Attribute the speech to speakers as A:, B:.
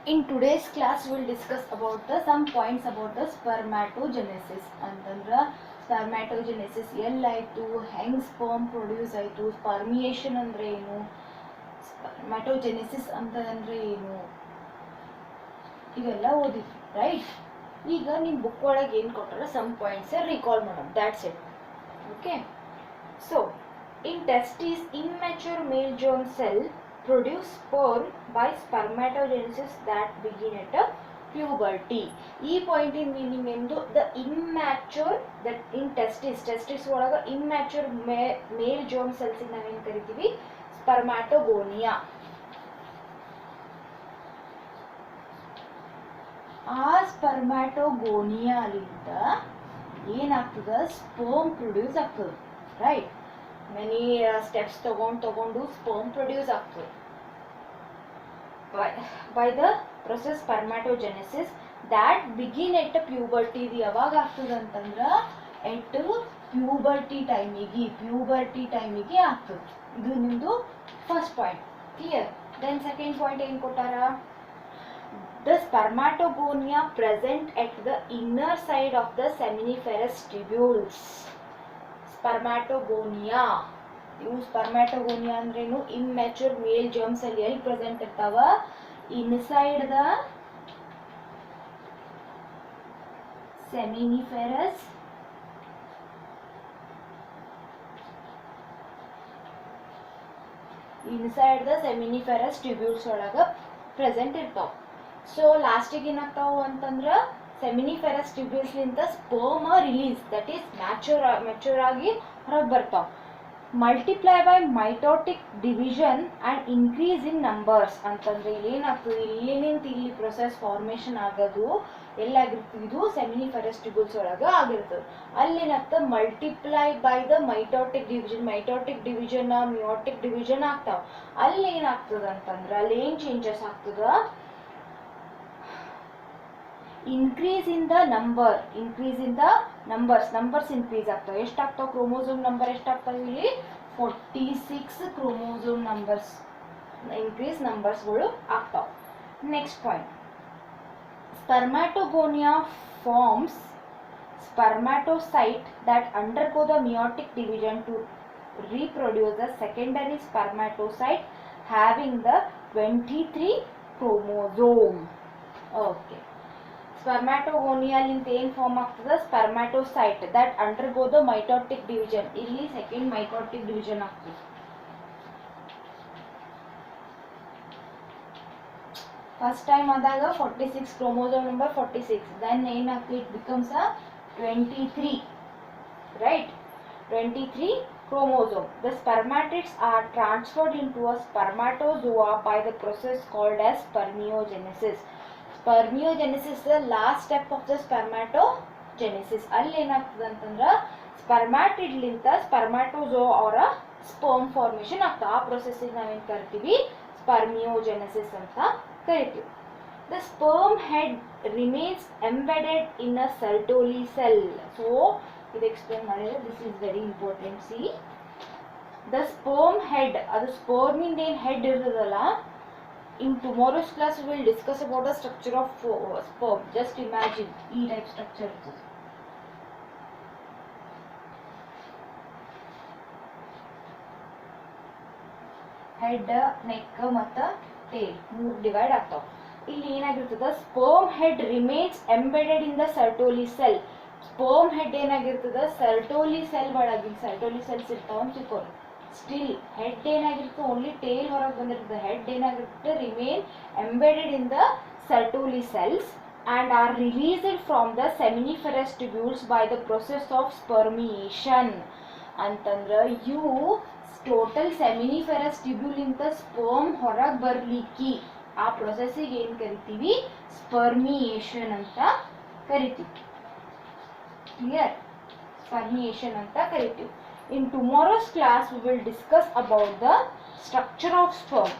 A: In today's class, we will discuss about some points about the spermatogenesis. ಅಂತಂದ್ರೆ spermatogenesis ಎಲ್ಲಾಯಿತು, ಹೆಂಗ್ sperm produce ಆಯಿತು, ಸ್ಪರ್ಮಿಯೇಷನ್ ಅಂದರೆ ಏನು, ಸ್ಪರ್ಮ್ಯಾಟೋಜೆನೆಸಿಸ್ ಅಂತಂದರೆ ಏನು, ಇವೆಲ್ಲ ಓದಿದ್ವಿ ರೈಟ್. ಈಗ ನಿಮ್ಮ ಬುಕ್ ಒಳಗೆ ಏನು ಕೊಟ್ಟಾರ ಸಮ್ ಪಾಯಿಂಟ್ಸ್ ರಿಕಾಲ್ ಮಾಡೋಣ, that's it. Okay, so in testes, immature male germ cell produce sperm by spermatogenesis that begin at a puberty. ಈ ಪಾಯಿಂಟ್ ಇನ್ ಮೀನಿಂಗ್ ಎಂದು ದ ಇಮ್ಮ್ಯಾಚೂರ್ ದಟ್ ಇನ್ ಟೆಸ್ಟಿಸ್ ಒಳಗೆ ಇಮ್ಮ್ಯಾಚೂರ್ male germ cells ನಾವೇನು ಕರಿತೀವಿ ಸ್ಪರ್ಮ್ಯಾಟೋಗೋನಿಯಾ. ಆ ಸ್ಪರ್ಮ್ಯಾಟೋಗೋನಿಯಾಲಿಂದ ಏನಾಗ್ತದ sperm produce ಆಗ್ತದೆ right. Many steps ತಗೊಂಡು sperm produce ಆಗ್ತದೆ by the process spermatogenesis that begin at puberty. ಇದು ಯಾವಾಗ ಆಗ್ತದೆ ಅಂತಂದ್ರೆ ಎಟ್ ಪ್ಯೂಬರ್ಟಿ ಟೈಮಿಗೆ ಆಗ್ತದೆ. ಇದು ನಿಮ್ಮದು first point clear. Then second point ಏನು ಕೊಟ್ಟಾರ, the spermatogonia present at the inner side of the seminiferous tubules. ಸ್ಪರ್ಮ್ಯಾಟೋಗೋನಿಯಾ, ಇವು ಸ್ಪರ್ಮ್ಯಾಟೋಗೋನಿಯಾ ಅಂದ್ರೇನು, ಇಮ್ಮ್ಯಾಚೂರ್ ಮೇಲ್ ಜರ್ಮ್ ಸೆಲ್ ಎಲ್ಲಿ ಪ್ರೆಸೆಂಟ್ ಇರ್ತಾವ, ಇನ್ಸೈಡ್ ದ ಸೆಮಿನಿಫೆರಸ್ ಟ್ಯೂಬ್ಯೂಲ್ಸ್ ಒಳಗ ಪ್ರೆಸೆಂಟ್ ಇರ್ತಾವ. ಸೊ ಲಾಸ್ಟಿಗೆ ಏನಾಗ್ತಾವು ಅಂತಂದ್ರೆ ಸೆಮಿನಿಫೆರಸ್ ಟ್ಯೂಬ್ಯೂಲ್ಸ್ಲಿಂದ sperm release, that is mature ಆಗಿ ಹೊರಗೆ ಬರ್ತಾವ. Multiply by mitotic division and increase in numbers ಅಂತಂದ್ರೆ ಇಲ್ಲಿ ಏನಾಗ್ತದೆ, ಇಲ್ಲಿನಿಂದ ಇಲ್ಲಿ ಪ್ರೊಸೆಸ್ ಫಾರ್ಮೇಷನ್ ಆಗೋದು ಎಲ್ಲಾಗಿರ್ತದೆ, ಇದು ಸೆಮಿನಿಫೆರಸ್ ಟ್ಯೂಬ್ಯೂಲ್ಸ್ ಒಳಗೆ ಆಗಿರ್ತದೆ. ಅಲ್ಲೇನಾಗ್ತದೆ multiply by the mitotic division meiotic division ಆಗ್ತಾವ. ಅಲ್ಲಿ ಏನಾಗ್ತದೆ ಅಂತಂದ್ರೆ ಅಲ್ಲಿ ಏನು ಚೇಂಜಸ್ ಆಗ್ತದ, increase in the numbers increase ಆಗ್ತಾವೆ. ಎಷ್ಟಾಗ್ತಾವೆ ಕ್ರೋಮೋಸೋಮ್ ನಂಬರ್ ಎಷ್ಟಾಗ್ತಾವೆ ಇಲ್ಲಿ 46 ಕ್ರೋಮೋಸೋಮ್ ನಂಬರ್ಸ್ ಇನ್ಕ್ರೀಸ್ ನಂಬರ್ಸ್ಗಳು ಆಗ್ತಾವೆ. Next point, spermatogonia forms spermatocyte that undergo the meiotic division to reproduce the secondary spermatocyte having the 23 chromosome. Okay, ಸ್ಪರ್ಮ್ಯಾಟೋಗೋನಿಯಾಲಿಂದ ಏನು ಫಾರ್ಮ್ ಆಗ್ತದೆ, ಸ್ಪರ್ಮ್ಯಾಟೋಸೈಟ್ that undergo the mitotic division, ಇಲ್ಲಿ second ಮೈಟೋಟಿಕ್ division ಆಗ್ತದೆ. First time ಆದಾಗ 46 chromosome number 46, then ಏನಾಗ್ತದೆ it becomes 23 right, 23 chromosome. The spermatids are transferred into a spermatozoa by the process called as spermiogenesis. Spermiogenesis is the last step of the spermatogenesis. ಅಲ್ಲಿ ಏನಾಗ್ತದೆ ಅಂತಂದ್ರೆ ಸ್ಪರ್ಮ್ಯಾಟಿಡ್ ಲಿಂತ ಸ್ಪರ್ಮ್ಯಾಟೋಜೋआ ಅವರ sperm formation ಆಗ್ತದೆ. ಆ ಪ್ರೊಸೆಸ್ಸಿಗೆ ನಾವೇನು ಕರಿತೀವಿ ಸ್ಪರ್ಮಿಯೋಜೆನೆಸಿಸ್ ಅಂತ ಕರಿತೀವಿ. The sperm head remains embedded in a Sertoli cell. So ಇದು ಎಕ್ಸ್ಪ್ಲೇನ್ ಮಾಡಿದ್ರೆ this is very important. C the sperm head, ಅದು ಸ್ಪರ್ಮಿಂದ ಏನು ಹೆಡ್ ಇರ್ತದಲ್ಲ, in tomorrow's class we will discuss about the structure of sperm. Just imagine e type structure. Head, neck ಮತ್ತು tail ಮೂರು divide ಆಗ್ತಾವ. ಇಲ್ಲಿ ಏನಾಗಿರ್ತದ, sperm head remains embedded in the Sertoli cell. Sperm head ಏನಾಗಿರ್ತದ Sertoli cell ಒಳಗೆ, Sertoli cells ಇರ್ತಾವ ಅಂತ ತಿಳ್ಕೊಳ್ಳಿ. ಸ್ಟಿಲ್ ಹೆಡ್ ಏನಾಗಿರುತ್ತೆ, ಓನ್ಲಿ ಟೇಲ್ ಹೊರಗೆ ಬಂದಿರ್ತದೆ. ಹೆಡ್ ಏನಾಗಿರುತ್ತೆ remain embedded in the Sertoli cells and are released from the seminiferous tubules by the process of spermiation. ಅಂತಂದ್ರೆ ಇವು ಟೋಟಲ್ ಸೆಮಿನಿಫೆರಸ್ ಟ್ಯೂಬ್ಯೂಲ್ ಇಂದ ಸ್ಪರ್ಮ್ ಹೊರಗೆ ಬರ್ಲಿಕ್ಕೆ ಆ ಪ್ರೊಸೆಸ್ಸಿಗೆ ಏನು ಕರಿತೀವಿ ಸ್ಪರ್ಮಿಯೇಷನ್ ಅಂತ ಕರಿತೀವಿ. ಕ್ಲಿಯರ್, ಸ್ಪರ್ಮಿಯೇಷನ್ ಅಂತ ಕರಿತೀವಿ. In tomorrow's class we will discuss about the structure of sperm.